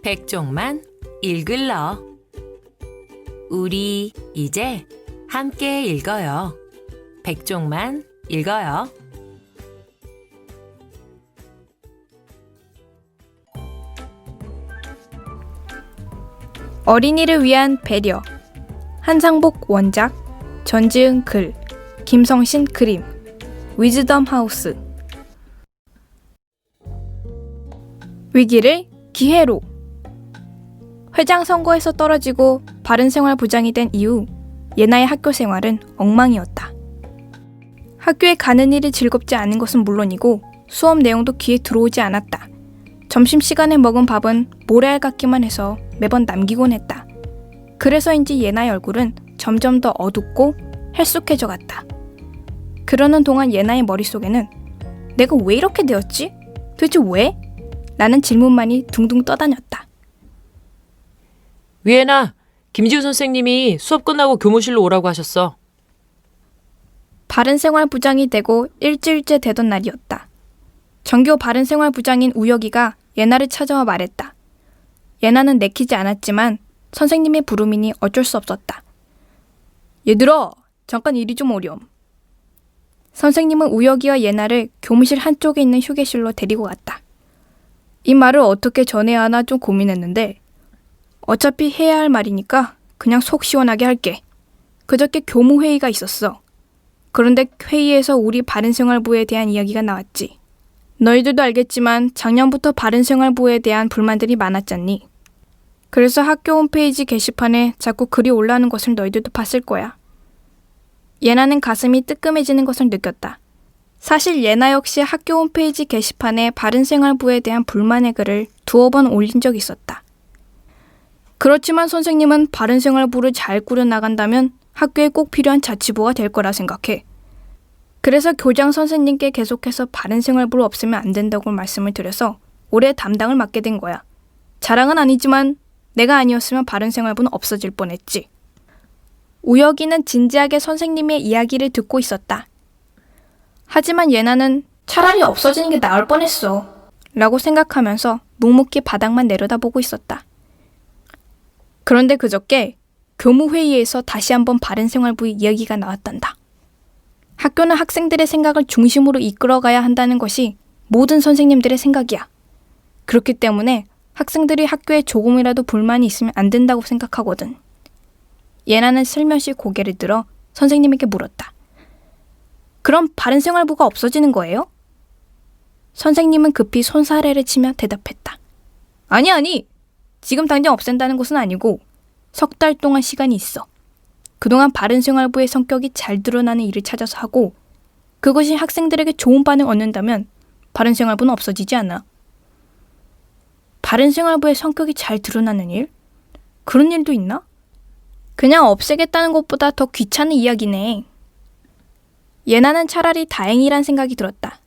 백종만 읽을러. 우리 이제 함께 읽어요. 백종만 읽어요. 어린이를 위한 배려. 한상복 원작, 전지은 글, 김성신 그림, 위즈덤 하우스. 위기를 기회로. 회장 선거에서 떨어지고 바른생활부장이 된 이후 예나의 학교 생활은 엉망이었다. 학교에 가는 일이 즐겁지 않은 것은 물론이고 수업 내용도 귀에 들어오지 않았다. 점심시간에 먹은 밥은 모래알 같기만 해서 매번 남기곤 했다. 그래서인지 예나의 얼굴은 점점 더 어둡고 헬쑥해져 갔다. 그러는 동안 예나의 머릿속에는 내가 왜 이렇게 되었지? 도대체 왜? 라는 질문만이 둥둥 떠다녔다. 위에나, 김지우 선생님이 수업 끝나고 교무실로 오라고 하셨어. 바른생활부장이 되고 일주일째 되던 날이었다. 전교 바른생활부장인 우혁이가 예나를 찾아와 말했다. 예나는 내키지 않았지만 선생님의 부름이니 어쩔 수 없었다. 얘들아, 잠깐 이리 좀 오렴. 선생님은 우혁이와 예나를 교무실 한쪽에 있는 휴게실로 데리고 갔다. 이 말을 어떻게 전해야 하나 좀 고민했는데 어차피 해야 할 말이니까 그냥 속 시원하게 할게. 그저께 교무회의가 있었어. 그런데 회의에서 우리 바른생활부에 대한 이야기가 나왔지. 너희들도 알겠지만 작년부터 바른생활부에 대한 불만들이 많았잖니. 그래서 학교 홈페이지 게시판에 자꾸 글이 올라오는 것을 너희들도 봤을 거야. 예나는 가슴이 뜨끔해지는 것을 느꼈다. 사실 예나 역시 학교 홈페이지 게시판에 바른생활부에 대한 불만의 글을 두어 번 올린 적이 있었다. 그렇지만 선생님은 바른생활부를 잘 꾸려나간다면 학교에 꼭 필요한 자치부가 될 거라 생각해. 그래서 교장 선생님께 계속해서 바른생활부를 없애면 안 된다고 말씀을 드려서 올해 담당을 맡게 된 거야. 자랑은 아니지만 내가 아니었으면 바른생활부는 없어질 뻔했지. 우혁이는 진지하게 선생님의 이야기를 듣고 있었다. 하지만 예나는 차라리 없어지는 게 나을 뻔했어 라고 생각하면서 묵묵히 바닥만 내려다보고 있었다. 그런데 그저께 교무회의에서 다시 한번 바른생활부의 이야기가 나왔단다. 학교는 학생들의 생각을 중심으로 이끌어가야 한다는 것이 모든 선생님들의 생각이야. 그렇기 때문에 학생들이 학교에 조금이라도 불만이 있으면 안 된다고 생각하거든. 예나는 슬며시 고개를 들어 선생님에게 물었다. 그럼 바른생활부가 없어지는 거예요? 선생님은 급히 손사래를 치며 대답했다. 아니. 지금 당장 없앤다는 것은 아니고 석 달 동안 시간이 있어. 그동안 바른생활부의 성격이 잘 드러나는 일을 찾아서 하고 그것이 학생들에게 좋은 반응을 얻는다면 바른생활부는 없어지지 않아. 바른생활부의 성격이 잘 드러나는 일? 그런 일도 있나? 그냥 없애겠다는 것보다 더 귀찮은 이야기네. 예나는 차라리 다행이란 생각이 들었다.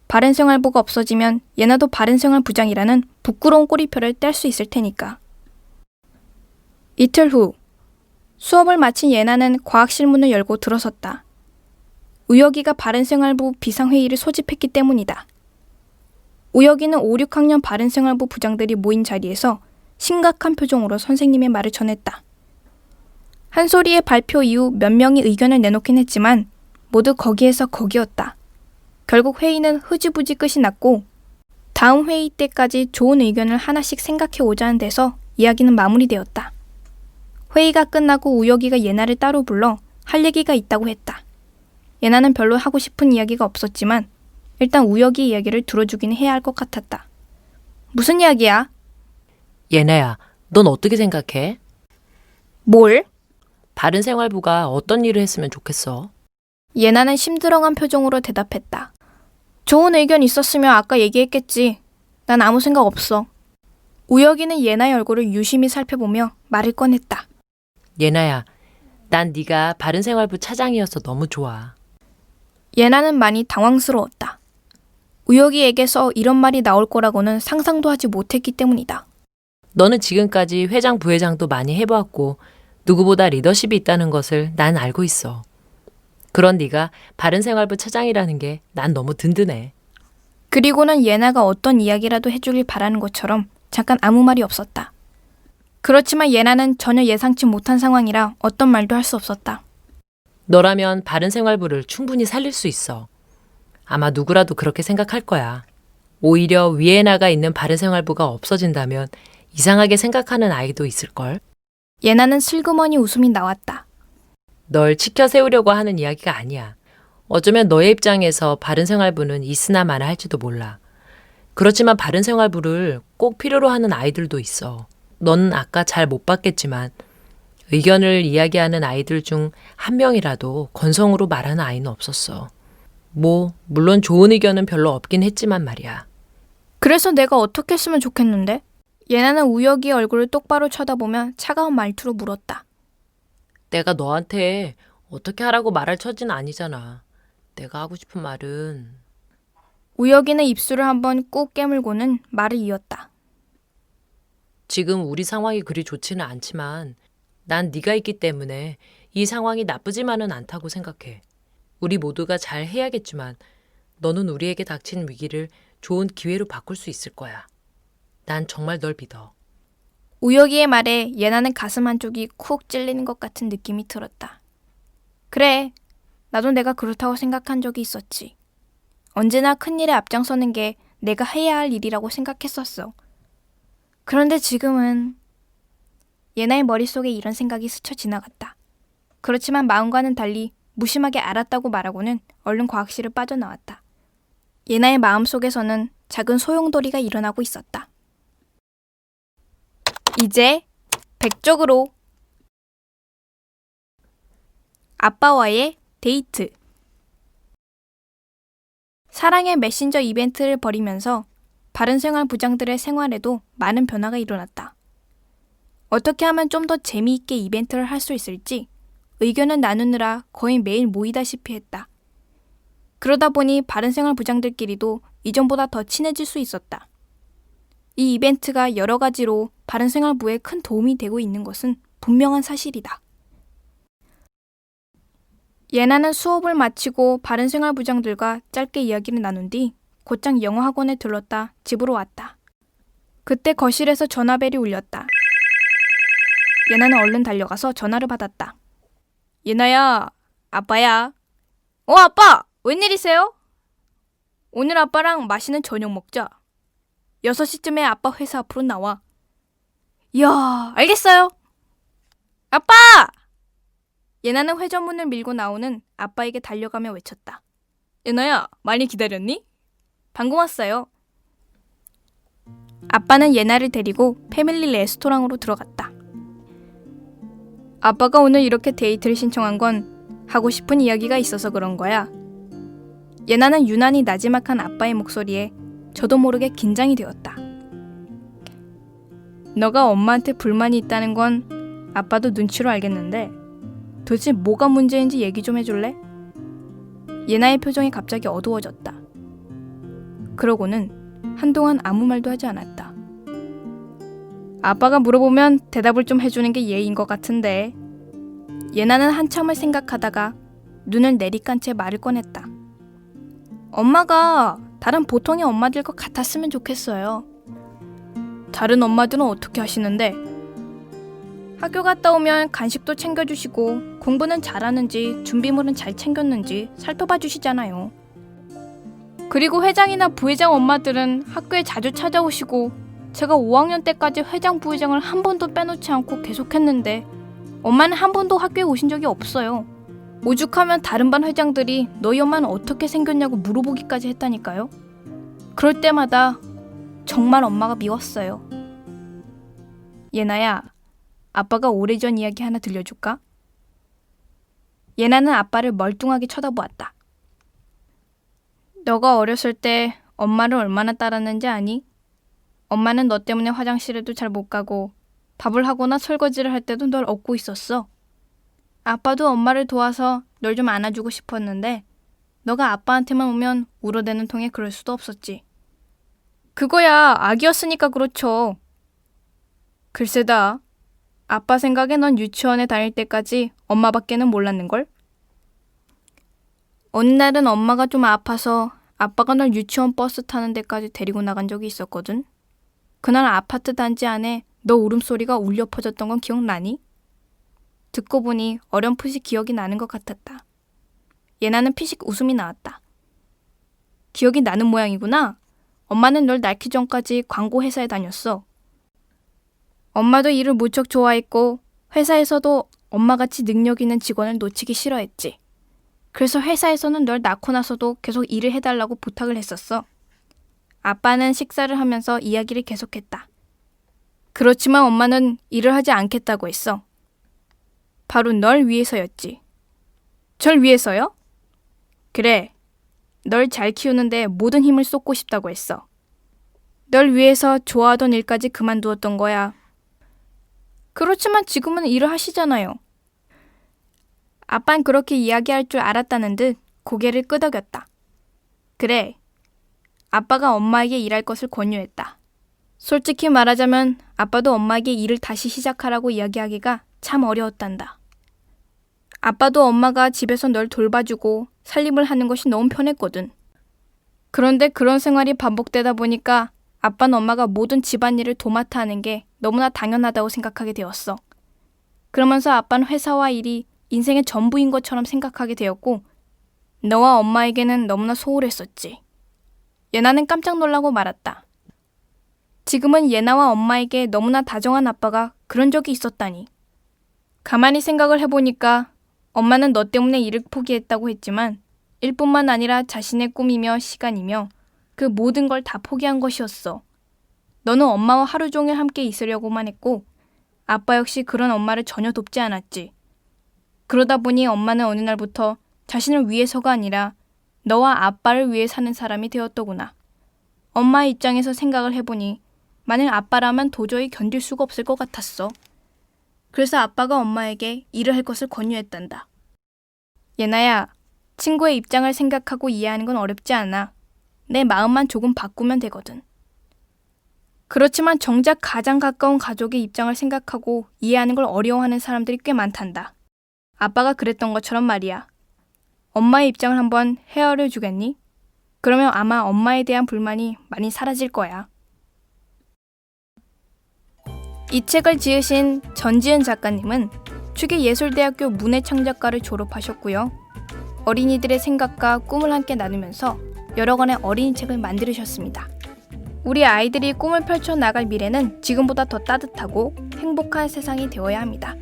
바른생활부가 없어지면 예나도 바른생활부장이라는 부끄러운 꼬리표를 뗄 수 있을 테니까. 이틀 후 수업을 마친 예나는 과학실 문을 열고 들어섰다. 우혁이가 바른생활부 비상회의를 소집했기 때문이다. 우혁이는 5, 6학년 바른생활부 부장들이 모인 자리에서 심각한 표정으로 선생님의 말을 전했다. 한 소리의 발표 이후 몇 명이 의견을 내놓긴 했지만 모두 거기에서 거기였다. 결국 회의는 흐지부지 끝이 났고 다음 회의 때까지 좋은 의견을 하나씩 생각해 오자는 데서 이야기는 마무리되었다. 회의가 끝나고 우혁이가 예나를 따로 불러 할 얘기가 있다고 했다. 예나는 별로 하고 싶은 이야기가 없었지만 일단 우혁이의 이야기를 들어주기는 해야 할 것 같았다. 무슨 이야기야? 예나야, 넌 어떻게 생각해? 뭘? 바른생활부가 어떤 일을 했으면 좋겠어? 예나는 심드렁한 표정으로 대답했다. 좋은 의견 있었으면 아까 얘기했겠지. 난 아무 생각 없어. 우혁이는 예나의 얼굴을 유심히 살펴보며 말을 꺼냈다. 예나야, 난 네가 바른생활부 차장이어서 너무 좋아. 예나는 많이 당황스러웠다. 우혁이에게서 이런 말이 나올 거라고는 상상도 하지 못했기 때문이다. 너는 지금까지 회장, 부회장도 많이 해보았고 누구보다 리더십이 있다는 것을 난 알고 있어. 그런 네가 바른생활부 차장이라는 게 난 너무 든든해. 그리고는 예나가 어떤 이야기라도 해주길 바라는 것처럼 잠깐 아무 말이 없었다. 그렇지만 예나는 전혀 예상치 못한 상황이라 어떤 말도 할 수 없었다. 너라면 바른생활부를 충분히 살릴 수 있어. 아마 누구라도 그렇게 생각할 거야. 오히려 위에나가 있는 바른생활부가 없어진다면 이상하게 생각하는 아이도 있을걸? 예나는 슬그머니 웃음이 나왔다. 널 치켜 세우려고 하는 이야기가 아니야. 어쩌면 너의 입장에서 바른생활부는 있으나 마나 할지도 몰라. 그렇지만 바른생활부를 꼭 필요로 하는 아이들도 있어. 넌 아까 잘 못 봤겠지만 의견을 이야기하는 아이들 중 한 명이라도 건성으로 말하는 아이는 없었어. 물론 좋은 의견은 별로 없긴 했지만 말이야. 그래서 내가 어떻게 했으면 좋겠는데? 예나는 우혁이의 얼굴을 똑바로 쳐다보며 차가운 말투로 물었다. 내가 너한테 어떻게 하라고 말할 처지는 아니잖아. 내가 하고 싶은 말은 우혁이는 입술을 한번 꾹 깨물고는 말을 이었다. 지금 우리 상황이 그리 좋지는 않지만 난 네가 있기 때문에 이 상황이 나쁘지만은 않다고 생각해. 우리 모두가 잘 해야겠지만 너는 우리에게 닥친 위기를 좋은 기회로 바꿀 수 있을 거야. 난 정말 널 믿어. 우혁이의 말에 예나는 가슴 한쪽이 쿡 찔리는 것 같은 느낌이 들었다. 그래, 나도 내가 그렇다고 생각한 적이 있었지. 언제나 큰일에 앞장서는 게 내가 해야 할 일이라고 생각했었어. 그런데 지금은 예나의 머릿속에 이런 생각이 스쳐 지나갔다. 그렇지만 마음과는 달리 무심하게 알았다고 말하고는 얼른 과학실을 빠져나왔다. 예나의 마음속에서는 작은 소용돌이가 일어나고 있었다. 이제 백적으로 아빠와의 데이트. 사랑의 메신저 이벤트를 벌이면서 바른생활 부장들의 생활에도 많은 변화가 일어났다. 어떻게 하면 좀 더 재미있게 이벤트를 할 수 있을지 의견을 나누느라 거의 매일 모이다시피 했다. 그러다 보니 바른생활 부장들끼리도 이전보다 더 친해질 수 있었다. 이 이벤트가 여러 가지로 바른생활부에 큰 도움이 되고 있는 것은 분명한 사실이다. 예나는 수업을 마치고 바른생활 부장들과 짧게 이야기를 나눈 뒤 곧장 영어학원에 들렀다 집으로 왔다. 그때 거실에서 전화벨이 울렸다. 예나는 얼른 달려가서 전화를 받았다. 예나야, 아빠야. 아빠! 웬일이세요? 오늘 아빠랑 맛있는 저녁 먹자. 6시쯤에 아빠 회사 앞으로 나와. 이야, 알겠어요. 아빠! 예나는 회전문을 밀고 나오는 아빠에게 달려가며 외쳤다. 예나야, 많이 기다렸니? 방금 왔어요. 아빠는 예나를 데리고 패밀리 레스토랑으로 들어갔다. 아빠가 오늘 이렇게 데이트를 신청한 건 하고 싶은 이야기가 있어서 그런 거야. 예나는 유난히 나지막한 아빠의 목소리에 저도 모르게 긴장이 되었다. 너가 엄마한테 불만이 있다는 건 아빠도 눈치로 알겠는데 도대체 뭐가 문제인지 얘기 좀 해줄래? 예나의 표정이 갑자기 어두워졌다. 그러고는 한동안 아무 말도 하지 않았다. 아빠가 물어보면 대답을 좀 해주는 게 예의인 것 같은데. 예나는 한참을 생각하다가 눈을 내리깐 채 말을 꺼냈다. 엄마가 다른 보통의 엄마들과 같았으면 좋겠어요. 다른 엄마들은 어떻게 하시는데? 학교 갔다 오면 간식도 챙겨주시고 공부는 잘하는지 준비물은 잘 챙겼는지 살펴봐 주시잖아요. 그리고 회장이나 부회장 엄마들은 학교에 자주 찾아오시고 제가 5학년 때까지 회장 부회장을 한 번도 빼놓지 않고 계속했는데 엄마는 한 번도 학교에 오신 적이 없어요. 오죽하면 다른 반 회장들이 너희 엄마는 어떻게 생겼냐고 물어보기까지 했다니까요. 그럴 때마다 정말 엄마가 미웠어요. 예나야, 아빠가 오래전 이야기 하나 들려줄까? 예나는 아빠를 멀뚱하게 쳐다보았다. 너가 어렸을 때 엄마를 얼마나 따랐는지 아니? 엄마는 너 때문에 화장실에도 잘 못 가고 밥을 하거나 설거지를 할 때도 널 업고 있었어. 아빠도 엄마를 도와서 널 좀 안아주고 싶었는데 너가 아빠한테만 오면 울어대는 통에 그럴 수도 없었지. 그거야 아기였으니까 그렇죠. 글쎄다. 아빠 생각에 넌 유치원에 다닐 때까지 엄마밖에는 몰랐는걸? 어느 날은 엄마가 좀 아파서 아빠가 널 유치원 버스 타는 데까지 데리고 나간 적이 있었거든. 그날 아파트 단지 안에 너 울음소리가 울려 퍼졌던 건 기억나니? 듣고 보니 어렴풋이 기억이 나는 것 같았다. 예나는 피식 웃음이 나왔다. 기억이 나는 모양이구나. 엄마는 널 낳기 전까지 광고 회사에 다녔어. 엄마도 일을 무척 좋아했고 회사에서도 엄마같이 능력 있는 직원을 놓치기 싫어했지. 그래서 회사에서는 널 낳고 나서도 계속 일을 해달라고 부탁을 했었어. 아빠는 식사를 하면서 이야기를 계속했다. 그렇지만 엄마는 일을 하지 않겠다고 했어. 바로 널 위해서였지. 절 위해서요? 그래. 널 잘 키우는데 모든 힘을 쏟고 싶다고 했어. 널 위해서 좋아하던 일까지 그만두었던 거야. 그렇지만 지금은 일을 하시잖아요. 아빤 그렇게 이야기할 줄 알았다는 듯 고개를 끄덕였다. 그래. 아빠가 엄마에게 일할 것을 권유했다. 솔직히 말하자면 아빠도 엄마에게 일을 다시 시작하라고 이야기하기가 참 어려웠단다. 아빠도 엄마가 집에서 널 돌봐주고 살림을 하는 것이 너무 편했거든. 그런데 그런 생활이 반복되다 보니까 아빠는 엄마가 모든 집안일을 도맡아 하는 게 너무나 당연하다고 생각하게 되었어. 그러면서 아빠는 회사와 일이 인생의 전부인 것처럼 생각하게 되었고 너와 엄마에게는 너무나 소홀했었지. 예나는 깜짝 놀라고 말았다. 지금은 예나와 엄마에게 너무나 다정한 아빠가 그런 적이 있었다니. 가만히 생각을 해보니까 엄마는 너 때문에 일을 포기했다고 했지만 일뿐만 아니라 자신의 꿈이며 시간이며 그 모든 걸 다 포기한 것이었어. 너는 엄마와 하루 종일 함께 있으려고만 했고 아빠 역시 그런 엄마를 전혀 돕지 않았지. 그러다 보니 엄마는 어느 날부터 자신을 위해서가 아니라 너와 아빠를 위해 사는 사람이 되었더구나. 엄마의 입장에서 생각을 해보니 만일 아빠라면 도저히 견딜 수가 없을 것 같았어. 그래서 아빠가 엄마에게 일을 할 것을 권유했단다. 예나야, 친구의 입장을 생각하고 이해하는 건 어렵지 않아. 내 마음만 조금 바꾸면 되거든. 그렇지만 정작 가장 가까운 가족의 입장을 생각하고 이해하는 걸 어려워하는 사람들이 꽤 많단다. 아빠가 그랬던 것처럼 말이야. 엄마의 입장을 한번 헤아려 주겠니? 그러면 아마 엄마에 대한 불만이 많이 사라질 거야. 이 책을 지으신 전지은 작가님은 추계예술대학교 문해창작과를 졸업하셨고요. 어린이들의 생각과 꿈을 함께 나누면서 여러 권의 어린이 책을 만들으셨습니다. 우리 아이들이 꿈을 펼쳐나갈 미래는 지금보다 더 따뜻하고 행복한 세상이 되어야 합니다.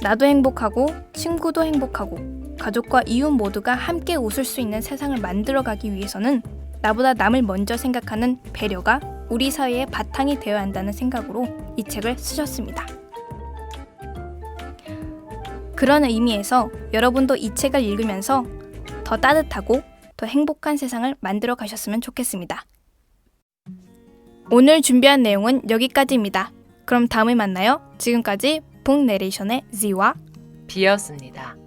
나도 행복하고 친구도 행복하고 가족과 이웃 모두가 함께 웃을 수 있는 세상을 만들어가기 위해서는 나보다 남을 먼저 생각하는 배려가 우리 사회의 바탕이 되어야 한다는 생각으로 이 책을 쓰셨습니다. 그런 의미에서 여러분도 이 책을 읽으면서 더 따뜻하고 더 행복한 세상을 만들어 가셨으면 좋겠습니다. 오늘 준비한 내용은 여기까지입니다. 그럼 다음에 만나요. 지금까지 북 내레이션의 Z와 비였습니다.